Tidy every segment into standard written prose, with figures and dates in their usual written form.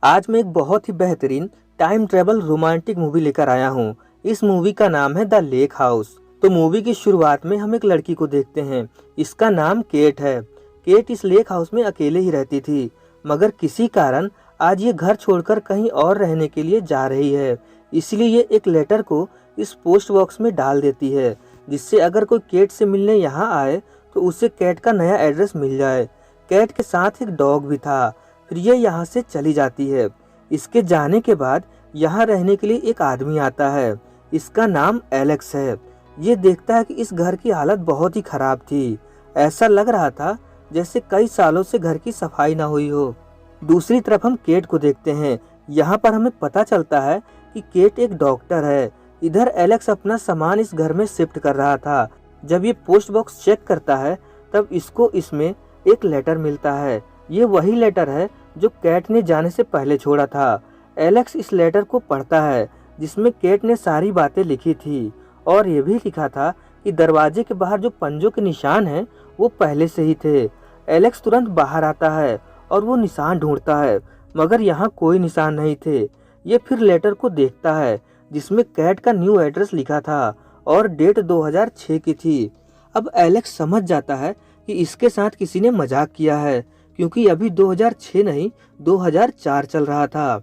आज मैं एक बहुत ही बेहतरीन टाइम ट्रेवल रोमांटिक मूवी लेकर आया हूँ। इस मूवी का नाम है द लेक हाउस। तो मूवी की शुरुआत में हम एक लड़की को देखते हैं। इसका नाम केट है। केट इस लेक हाउस में अकेले ही रहती थी, मगर किसी कारण आज ये घर छोड़कर कहीं और रहने के लिए जा रही है। इसलिए ये एक लेटर को इस पोस्ट बॉक्स में डाल देती है, जिससे अगर कोई केट से मिलने यहाँ आए तो उसे केट का नया एड्रेस मिल जाए। केट के साथ एक डॉग भी था। फिर ये यहाँ से चली जाती है। इसके जाने के बाद यहाँ रहने के लिए एक आदमी आता है। इसका नाम एलेक्स है। ये देखता है कि इस घर की हालत बहुत ही खराब थी। ऐसा लग रहा था जैसे कई सालों से घर की सफाई ना हुई हो। दूसरी तरफ हम केट को देखते हैं। यहाँ पर हमें पता चलता है कि केट एक डॉक्टर है। इधर एलेक्स अपना सामान इस घर में शिफ्ट कर रहा था। जब ये पोस्ट बॉक्स चेक करता है तब इसको इसमें एक लेटर मिलता है। ये वही लेटर है जो केट ने जाने से पहले छोड़ा था। एलेक्स इस लेटर को पढ़ता है, जिसमें केट ने सारी बातें लिखी थी और ये भी लिखा था कि दरवाजे के बाहर जो पंजों के निशान हैं वो पहले से ही थे। एलेक्स तुरंत बाहर आता है और वो निशान ढूंढता है, मगर यहाँ कोई निशान नहीं थे। ये फिर लेटर को देखता है, जिसमें केट का न्यू एड्रेस लिखा था और डेट 2006 की थी। अब एलेक्स समझ जाता है कि इसके साथ किसी ने मजाक किया है, क्योंकि अभी 2006 नहीं 2004 चल रहा था।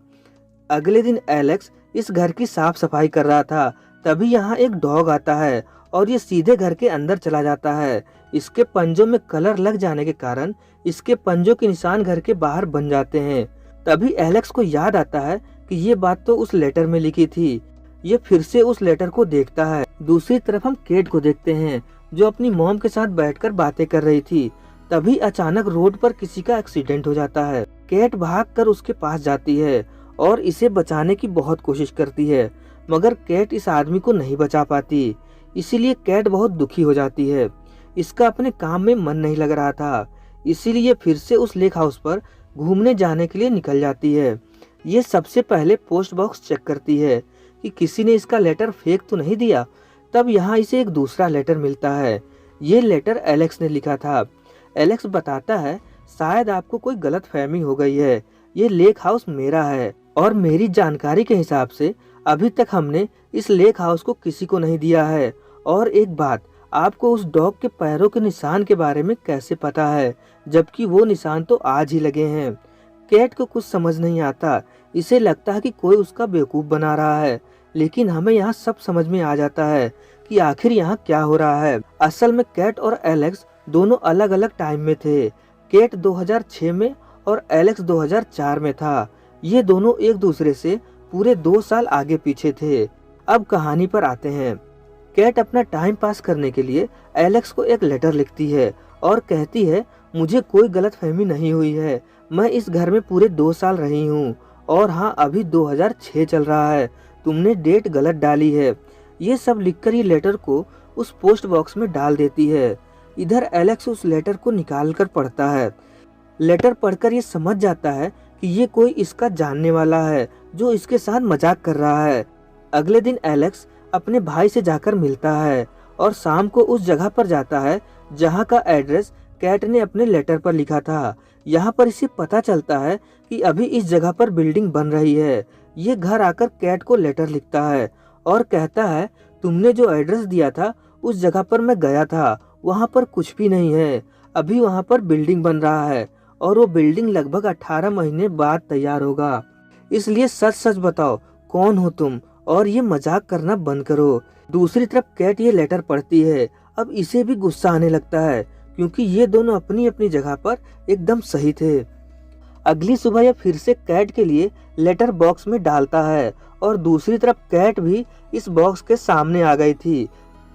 अगले दिन एलेक्स इस घर की साफ सफाई कर रहा था। तभी यहाँ एक डॉग आता है और ये सीधे घर के अंदर चला जाता है। इसके पंजों में कलर लग जाने के कारण इसके पंजों के निशान घर के बाहर बन जाते हैं। तभी एलेक्स को याद आता है कि ये बात तो उस लेटर में लिखी थी। ये फिर से उस लेटर को देखता है। दूसरी तरफ हम केट को देखते हैं, जो अपनी मॉम के साथ बैठकर बातें कर रही थी। तभी अचानक रोड पर किसी का एक्सीडेंट हो जाता है। केट भागकर उसके पास जाती है और इसे बचाने की बहुत कोशिश करती है, मगर केट इस आदमी को नहीं बचा पाती। इसीलिए केट बहुत दुखी हो जाती है। इसका अपने काम में मन नहीं लग रहा था, इसीलिए फिर से उस लेक हाउस पर घूमने जाने के लिए निकल जाती है। ये सबसे पहले पोस्ट बॉक्स चेक करती है कि किसी ने इसका लेटर फेंक तो नहीं दिया। तब यहाँ इसे एक दूसरा लेटर मिलता है। ये लेटर एलेक्स ने लिखा था। एलेक्स बताता है, शायद आपको कोई गलतफहमी हो गई है। ये लेक हाउस मेरा है और मेरी जानकारी के हिसाब से अभी तक हमने इस लेक हाउस को किसी को नहीं दिया है। और एक बात, आपको उस डॉग के पैरों के निशान के बारे में कैसे पता है, जबकि वो निशान तो आज ही लगे हैं। केट को कुछ समझ नहीं आता। इसे लगता है कि कोई उसका बेवकूफ़ बना रहा है, लेकिन हमें यहाँ सब समझ में आ जाता है कि आखिर यहाँ क्या हो रहा है। असल में केट और एलेक्स दोनों अलग अलग टाइम में थे। केट 2006 में और एलेक्स 2004 में था। ये दोनों एक दूसरे से पूरे 2 साल आगे पीछे थे। अब कहानी पर आते हैं। केट अपना टाइम पास करने के लिए एलेक्स को एक लेटर लिखती है और कहती है, मुझे कोई गलतफहमी नहीं हुई है। मैं इस घर में पूरे 2 साल रही हूँ और हाँ, अभी 2006 चल रहा है। तुमने डेट गलत डाली है। ये सब लिखकर ये लेटर को उस पोस्ट बॉक्स में डाल देती है। इधर एलेक्स उस लेटर को निकाल कर पढ़ता है। लेटर पढ़कर ये समझ जाता है कि ये कोई इसका जानने वाला है जो इसके साथ मजाक कर रहा है। अगले दिन एलेक्स अपने भाई से जाकर मिलता है और शाम को उस जगह पर जाता है जहाँ का एड्रेस केट ने अपने लेटर पर लिखा था। यहाँ पर इसे पता चलता है कि अभी इस जगह पर बिल्डिंग बन रही है। ये घर आकर केट को लेटर लिखता है और कहता है, तुमने जो एड्रेस दिया था उस जगह पर मैं गया था, वहाँ पर कुछ भी नहीं है। अभी वहाँ पर बिल्डिंग बन रहा है और वो बिल्डिंग लगभग 18 महीने बाद तैयार होगा। इसलिए सच सच बताओ, कौन हो तुम और ये मजाक करना बंद करो। दूसरी तरफ केट ये लेटर पढ़ती है। अब इसे भी गुस्सा आने लगता है, क्योंकि ये दोनों अपनी अपनी जगह पर एकदम सही थे। अगली सुबह यह फिर से केट के लिए लेटर बॉक्स में डालता है और दूसरी तरफ केट भी इस बॉक्स के सामने आ गई थी।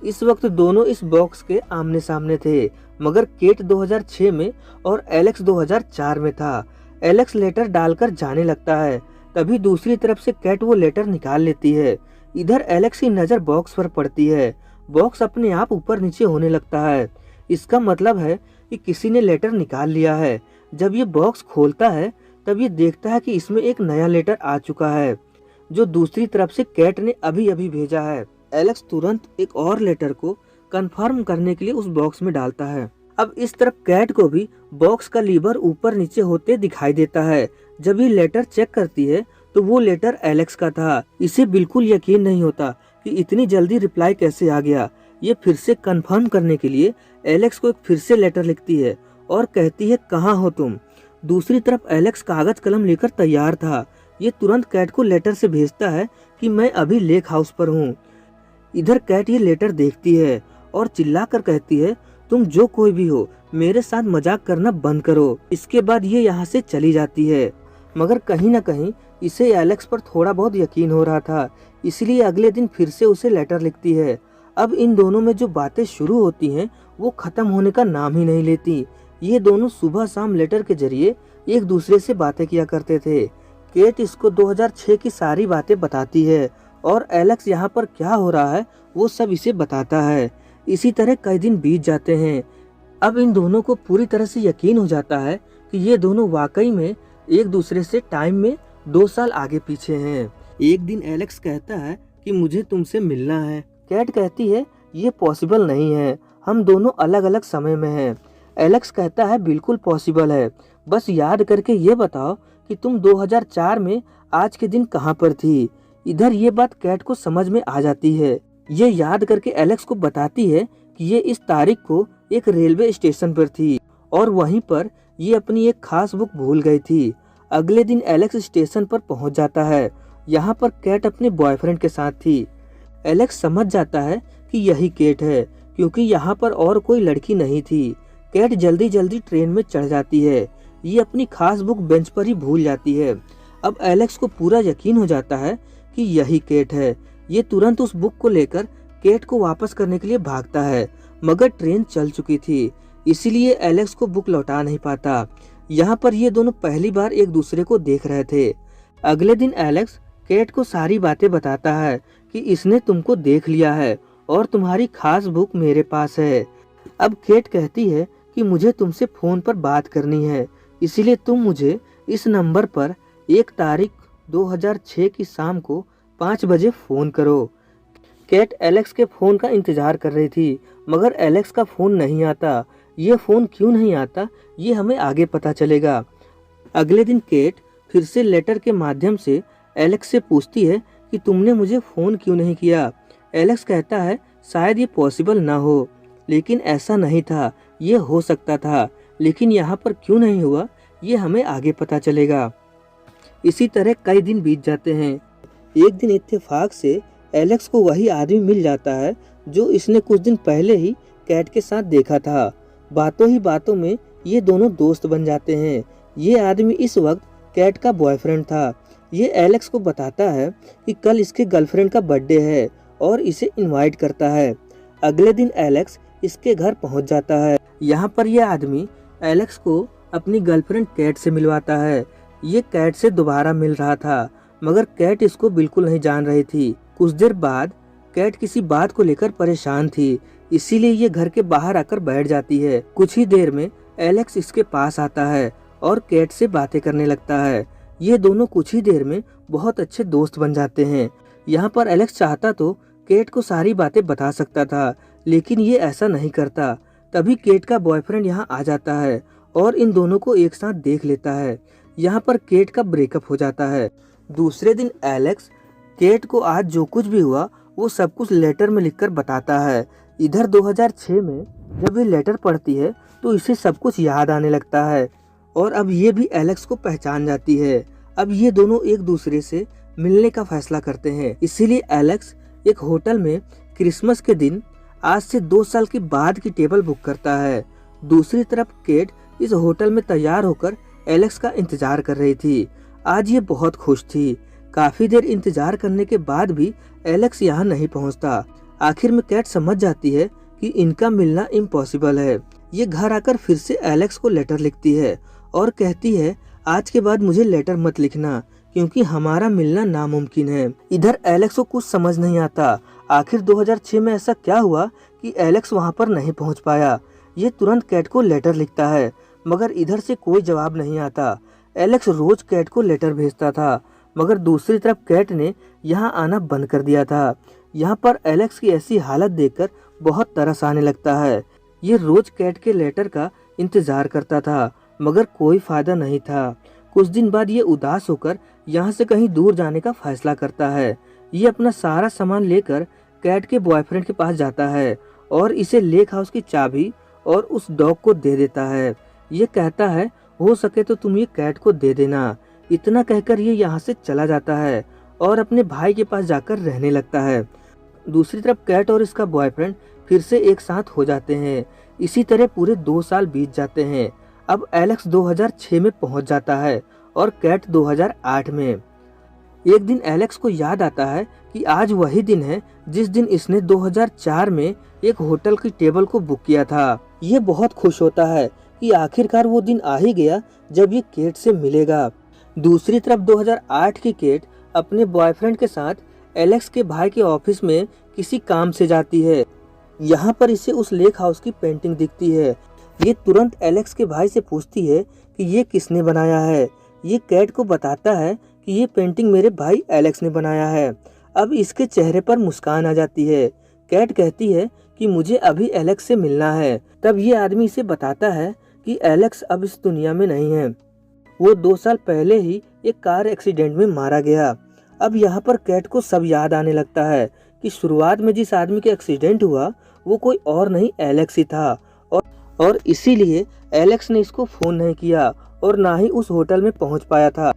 इस वक्त दोनों इस बॉक्स के आमने सामने थे, मगर केट 2006 में और एलेक्स 2004 में था। एलेक्स लेटर डालकर जाने लगता है। तभी दूसरी तरफ से केट वो लेटर निकाल लेती है। इधर एलेक्स की नज़र बॉक्स पर पड़ती है। बॉक्स अपने आप ऊपर नीचे होने लगता है। इसका मतलब है कि किसी ने लेटर निकाल लिया है। जब ये बॉक्स खोलता है तब ये देखता है कि इसमें एक नया लेटर आ चुका है, जो दूसरी तरफ से केट ने अभी अभी भेजा है। एलेक्स तुरंत एक और लेटर को कंफर्म करने के लिए उस बॉक्स में डालता है। अब इस तरफ केट को भी बॉक्स का लीवर ऊपर नीचे होते दिखाई देता है, जब ये लेटर चेक करती है तो वो लेटर एलेक्स का था। इसे बिल्कुल यकीन नहीं होता कि इतनी जल्दी रिप्लाई कैसे आ गया। ये फिर से कंफर्म करने के लिए एलेक्स को एक फिर से लेटर लिखती है और कहती है कहाँ हो तुम। दूसरी तरफ एलेक्स कागज कलम लेकर तैयार था। ये तुरंत कैट को लेटर से भेजता है कि मैं अभी लेक हाउस पर हूँ। इधर कैट ये लेटर देखती है और चिल्लाकर कहती है तुम जो कोई भी हो मेरे साथ मजाक करना बंद करो। इसके बाद ये यहाँ से चली जाती है। मगर कहीं न कहीं इसे एलेक्स पर थोड़ा बहुत यकीन हो रहा था, इसलिए अगले दिन फिर से उसे लेटर लिखती है। अब इन दोनों में जो बातें शुरू होती हैं वो खत्म होने का नाम ही नहीं लेती। ये दोनों सुबह शाम लेटर के जरिए एक दूसरे से बातें किया करते थे। केट इसको 2006 की सारी बातें बताती है और एलेक्स यहाँ पर क्या हो रहा है वो सब इसे बताता है। इसी तरह कई दिन बीत जाते हैं। अब इन दोनों को पूरी तरह से यकीन हो जाता है कि ये दोनों वाकई में एक दूसरे से टाइम में 2 साल आगे पीछे हैं। एक दिन एलेक्स कहता है कि मुझे तुमसे मिलना है। कैट कहती है ये पॉसिबल नहीं है, हम दोनों अलग अलग समय में हैं। एलेक्स कहता है बिल्कुल पॉसिबल है, बस याद करके ये बताओ कि तुम 2004 में आज के दिन कहाँ पर थी। इधर ये बात कैट को समझ में आ जाती है। ये याद करके एलेक्स को बताती है कि ये इस तारीख को एक रेलवे स्टेशन पर थी और वहीं पर ये अपनी एक खास बुक भूल गई थी। अगले दिन एलेक्स स्टेशन पर पहुंच जाता है। यहाँ पर कैट अपने बॉयफ्रेंड के साथ थी। एलेक्स समझ जाता है कि यही केट है क्योंकि यहाँ पर और कोई लड़की नहीं थी। कैट जल्दी जल्दी ट्रेन में चढ़ जाती है। ये अपनी खास बुक बेंच पर ही भूल जाती है। अब एलेक्स को पूरा यकीन हो जाता है कि यही केट है। ये तुरंत उस बुक को लेकर केट को वापस करने के लिए भागता है, मगर ट्रेन चल चुकी थी, इसीलिए एलेक्स को बुक लौटा नहीं पाता। यहाँ पर ये दोनों पहली बार एक दूसरे को देख रहे थे। अगले दिन एलेक्स केट को सारी बातें बताता है कि इसने तुमको देख लिया है और तुम्हारी खास बुक मेरे पास है। अब केट कहती है कि मुझे तुमसे फोन पर बात करनी है, इसीलिए तुम मुझे इस नंबर पर 1 तारीख 2006 की शाम को 5 बजे फोन करो। केट एलेक्स के फोन का इंतजार कर रही थी, मगर एलेक्स का फोन नहीं आता। ये फोन क्यों नहीं आता ये हमें आगे पता चलेगा। अगले दिन केट फिर से लेटर के माध्यम से एलेक्स से पूछती है कि तुमने मुझे फोन क्यों नहीं किया। एलेक्स कहता है शायद ये पॉसिबल ना हो, लेकिन ऐसा नहीं था, ये हो सकता था, लेकिन यहाँ पर क्यों नहीं हुआ ये हमें आगे पता चलेगा। इसी तरह कई दिन बीत जाते हैं। एक दिन इत्तेफाक से एलेक्स को वही आदमी मिल जाता है जो इसने कुछ दिन पहले ही कैट के साथ देखा था। बातों ही बातों में ये दोनों दोस्त बन जाते हैं। ये आदमी इस वक्त कैट का बॉयफ्रेंड था। ये एलेक्स को बताता है कि कल इसके गर्लफ्रेंड का बर्थडे है और इसे इनवाइट करता है। अगले दिन एलेक्स इसके घर पहुंच जाता है। यहाँ पर यह आदमी एलेक्स को अपनी गर्लफ्रेंड कैट से मिलवाता है। ये कैट से दोबारा मिल रहा था, मगर कैट इसको बिल्कुल नहीं जान रही थी। कुछ देर बाद कैट किसी बात को लेकर परेशान थी, इसीलिए ये घर के बाहर आकर बैठ जाती है। कुछ ही देर में एलेक्स इसके पास आता है और कैट से बातें करने लगता है। ये दोनों कुछ ही देर में बहुत अच्छे दोस्त बन जाते हैं। यहाँ पर एलेक्स चाहता तो केट को सारी बातें बता सकता था, लेकिन ये ऐसा नहीं करता। तभी केट का बॉयफ्रेंड यहाँ आ जाता है और इन दोनों को एक साथ देख लेता है। यहाँ पर केट का ब्रेकअप हो जाता है। दूसरे दिन एलेक्स केट को आज जो कुछ भी हुआ वो सब कुछ लेटर में लिखकर बताता है। इधर 2006 में जब ये लेटर पढ़ती है तो इसे सब कुछ याद आने लगता है और अब ये भी एलेक्स को पहचान जाती है। अब ये दोनों एक दूसरे से मिलने का फैसला करते हैं, इसीलिए एलेक्स एक होटल में क्रिसमस के दिन आज से 2 साल के बाद की टेबल बुक करता है। दूसरी तरफ केट इस होटल में तैयार होकर एलेक्स का इंतजार कर रही थी। आज ये बहुत खुश थी। काफी देर इंतजार करने के बाद भी एलेक्स यहाँ नहीं पहुँचता। आखिर में कैट समझ जाती है कि इनका मिलना इम्पॉसिबल है। ये घर आकर फिर से एलेक्स को लेटर लिखती है और कहती है आज के बाद मुझे लेटर मत लिखना क्योंकि हमारा मिलना नामुमकिन है। इधर एलेक्स को कुछ समझ नहीं आता। आखिर 2006 में ऐसा क्या हुआ कि एलेक्स वहाँ पर नहीं पहुँच पाया। ये तुरंत कैट को लेटर लिखता है, मगर इधर से कोई जवाब नहीं आता। एलेक्स रोज कैट को लेटर भेजता था, मगर दूसरी तरफ कैट ने यहाँ आना बंद कर दिया था। यहाँ पर एलेक्स की ऐसी हालत देखकर बहुत तरस आने लगता है। ये रोज कैट के लेटर का इंतजार करता था, मगर कोई फायदा नहीं था। कुछ दिन बाद ये उदास होकर यहाँ से कहीं दूर जाने का फैसला करता है। ये अपना सारा सामान लेकर कैट के बॉयफ्रेंड के पास जाता है और इसे लेक हाउस की चाबी और उस डॉग को दे देता है। ये कहता है हो सके तो तुम ये कैट को दे देना। इतना कहकर ये यहाँ से चला जाता है और अपने भाई के पास जाकर रहने लगता है। दूसरी तरफ कैट और इसका बॉयफ्रेंड फिर से एक साथ हो जाते हैं। इसी तरह पूरे 2 साल बीत जाते हैं। अब एलेक्स 2006 में पहुंच जाता है और कैट 2008 में। एक दिन एलेक्स को याद आता है कि आज वही दिन है जिस दिन इसने 2004 में एक होटल की टेबल को बुक किया था। ये बहुत खुश होता है कि आखिरकार वो दिन आ ही गया जब ये केट से मिलेगा। दूसरी तरफ 2008 की केट अपने बॉयफ्रेंड के साथ एलेक्स के भाई के ऑफिस में किसी काम से जाती है। यहाँ पर इसे उस लेक हाउस की पेंटिंग दिखती है। ये तुरंत एलेक्स के भाई से पूछती है कि ये किसने बनाया है। ये कैट को बताता है कि ये पेंटिंग मेरे भाई एलेक्स ने बनाया है। अब इसके चेहरे पर मुस्कान आ जाती है। कैट कहती है कि मुझे अभी एलेक्स से मिलना है। तब ये आदमी इसे बताता है कि एलेक्स अब इस दुनिया में नहीं है। वो 2 साल पहले ही एक कार एक्सीडेंट में मारा गया। अब यहाँ पर कैट को सब याद आने लगता है कि शुरुआत में जिस आदमी का एक्सीडेंट हुआ वो कोई और नहीं एलेक्स ही था और इसीलिए एलेक्स ने इसको फोन नहीं किया और ना ही उस होटल में पहुंच पाया था,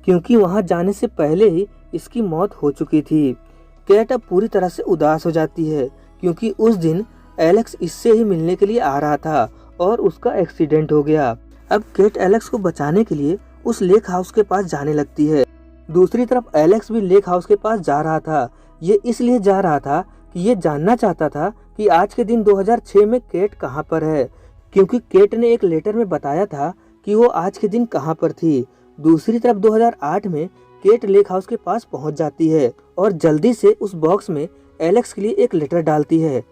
क्योंकि वहां जाने से पहले ही इसकी मौत हो चुकी थी। कैट अब पूरी तरह से उदास हो जाती है क्योंकि उस दिन एलेक्स इससे ही मिलने के लिए आ रहा था और उसका एक्सीडेंट हो गया। अब कैट एलेक्स को बचाने के लिए उस लेक हाउस के पास जाने लगती है। दूसरी तरफ एलेक्स भी लेक हाउस के पास जा रहा था। ये इसलिए जा रहा था कि ये जानना चाहता था कि आज के दिन 2006 में केट कहाँ पर है, क्योंकि केट ने एक लेटर में बताया था कि वो आज के दिन कहाँ पर थी। दूसरी तरफ 2008 में केट लेक हाउस के पास पहुंच जाती है और जल्दी से उस बॉक्स में एलेक्स के लिए एक लेटर डालती है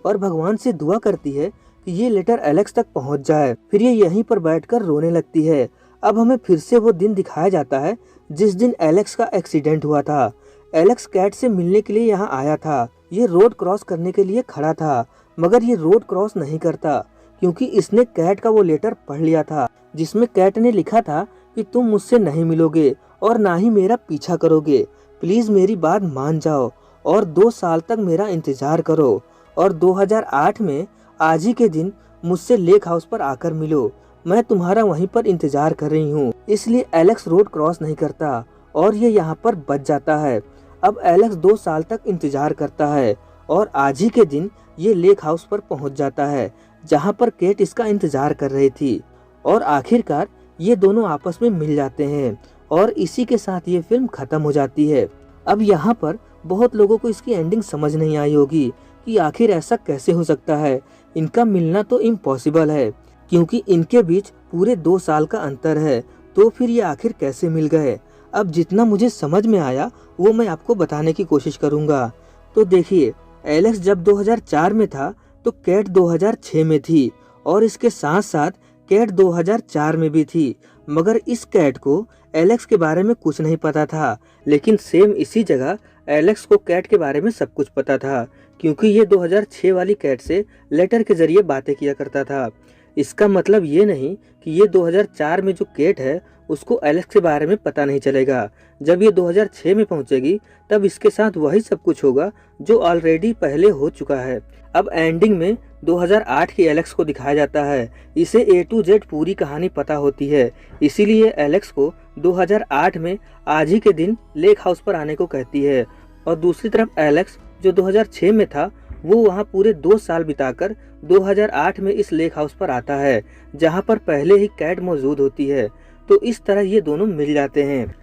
और भगवान से दुआ करती है कि ये लेटर एलेक्स तक पहुंच जाए। फिर ये यहीं पर बैठकर रोने लगती है। अब हमें फिर से वो दिन दिखाया जाता है जिस दिन एलेक्स का एक्सीडेंट हुआ था। एलेक्स कैट से मिलने के लिए यहाँ आया था। ये रोड क्रॉस करने के लिए खड़ा था, मगर ये रोड क्रॉस नहीं करता क्योंकि इसने कैट का वो लेटर पढ़ लिया था जिसमें कैट ने लिखा था कि तुम मुझसे नहीं मिलोगे और ना ही मेरा पीछा करोगे। प्लीज मेरी बात मान जाओ और 2 साल तक मेरा इंतजार करो और 2008 में आज ही के दिन मुझसे लेक हाउस पर आकर मिलो। मैं तुम्हारा वहीं पर इंतजार कर रही हूँ। इसलिए एलेक्स रोड क्रॉस नहीं करता और ये यहाँ पर बच जाता है। अब एलेक्स 2 साल तक इंतजार करता है और आज ही के दिन ये लेक हाउस पर पहुँच जाता है जहाँ पर केट इसका इंतजार कर रही थी और आखिरकार ये दोनों आपस में मिल जाते हैं और इसी के साथ ये फिल्म खत्म हो जाती है। अब यहाँ पर बहुत लोगों को इसकी एंडिंग समझ नहीं आई होगी कि आखिर ऐसा कैसे हो सकता है। इनका मिलना तो इम्पॉसिबल है क्योंकि इनके बीच पूरे 2 साल का अंतर है, तो फिर ये आखिर कैसे मिल गए। अब जितना मुझे समझ में आया वो मैं आपको बताने की कोशिश करूंगा। तो देखिए, एलेक्स जब 2004 में था तो कैट 2006 में थी और इसके साथ साथ कैट 2004 में भी थी, मगर इस कैट को एलेक्स के बारे में कुछ नहीं पता था। लेकिन सेम इसी जगह एलेक्स को कैट के बारे में सब कुछ पता था क्योंकि ये 2006 वाली कैट से लेटर के जरिए बातें किया करता था। इसका मतलब ये नहीं कि ये 2004 में जो केट है उसको एलेक्स के बारे में पता नहीं चलेगा। जब ये 2006 में पहुंचेगी तब इसके साथ वही सब कुछ होगा जो ऑलरेडी पहले हो चुका है। अब एंडिंग में 2008 की एलेक्स को दिखाया जाता है। इसे A to Z पूरी कहानी पता होती है, इसीलिए एलेक्स को 2008 में आज ही के दिन लेक हाउस पर आने को कहती है और दूसरी तरफ एलेक्स जो 2006 में था वो वहाँ पूरे 2 साल बिताकर 2008 में इस लेक हाउस पर आता है जहाँ पर पहले ही कैट मौजूद होती है। तो इस तरह ये दोनों मिल जाते हैं।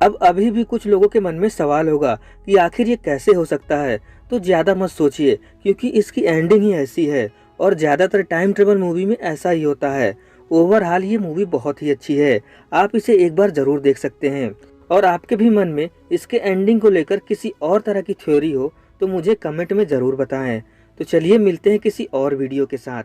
अब अभी भी कुछ लोगों के मन में सवाल होगा कि आखिर ये कैसे हो सकता है, तो ज़्यादा मत सोचिए क्योंकि इसकी एंडिंग ही ऐसी है और ज़्यादातर टाइम ट्रेवल मूवी में ऐसा ही होता है। ओवरऑल ये मूवी बहुत ही अच्छी है, आप इसे एक बार ज़रूर देख सकते हैं। और आपके भी मन में इसके एंडिंग को लेकर किसी और तरह की थ्योरी हो तो मुझे कमेंट में ज़रूर बताएं। तो चलिए मिलते हैं किसी और वीडियो के साथ।